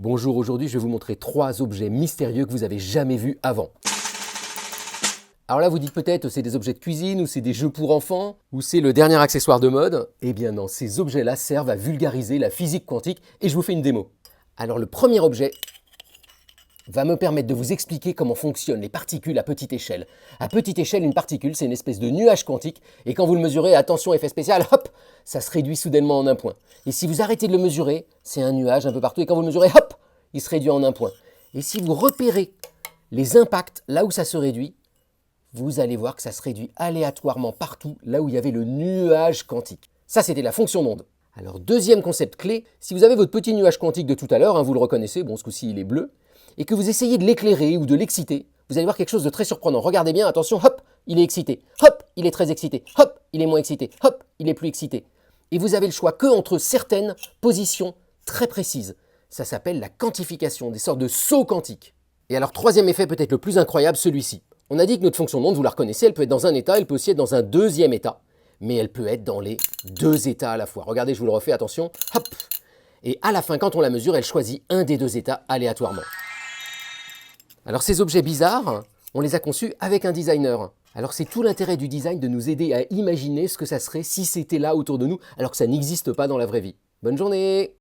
Bonjour, aujourd'hui je vais vous montrer 3 objets mystérieux que vous n'avez jamais vus avant. Alors là vous dites peut-être c'est des objets de cuisine ou c'est des jeux pour enfants ou c'est le dernier accessoire de mode. Eh bien non, ces objets-là servent à vulgariser la physique quantique et je vous fais une démo. Alors le premier objet va me permettre de vous expliquer comment fonctionnent les particules à petite échelle. À petite échelle, une particule, c'est une espèce de nuage quantique, et quand vous le mesurez, attention, effet spécial, hop, ça se réduit soudainement en un point. Et si vous arrêtez de le mesurer, c'est un nuage un peu partout, et quand vous le mesurez, hop, il se réduit en un point. Et si vous repérez les impacts là où ça se réduit, vous allez voir que ça se réduit aléatoirement partout, là où il y avait le nuage quantique. Ça, c'était la fonction d'onde. Alors, deuxième concept clé, si vous avez votre petit nuage quantique de tout à l'heure, vous le reconnaissez, bon, ce coup-ci, il est bleu, et que vous essayez de l'éclairer ou de l'exciter, vous allez voir quelque chose de très surprenant. Regardez bien, attention, hop, il est excité, hop, il est très excité, hop, il est moins excité, hop, il est plus excité. Et vous avez le choix que entre certaines positions très précises. Ça s'appelle la quantification, des sortes de sauts quantiques. Et alors, troisième effet peut-être le plus incroyable, celui-ci. On a dit que notre fonction d'onde, vous la reconnaissez, elle peut être dans un état, elle peut aussi être dans un deuxième état, mais elle peut être dans les deux états à la fois. Regardez, je vous le refais, attention, hop. Et à la fin, quand on la mesure, elle choisit un des deux états aléatoirement. Alors ces objets bizarres, on les a conçus avec un designer. Alors c'est tout l'intérêt du design de nous aider à imaginer ce que ça serait si c'était là autour de nous, alors que ça n'existe pas dans la vraie vie. Bonne journée!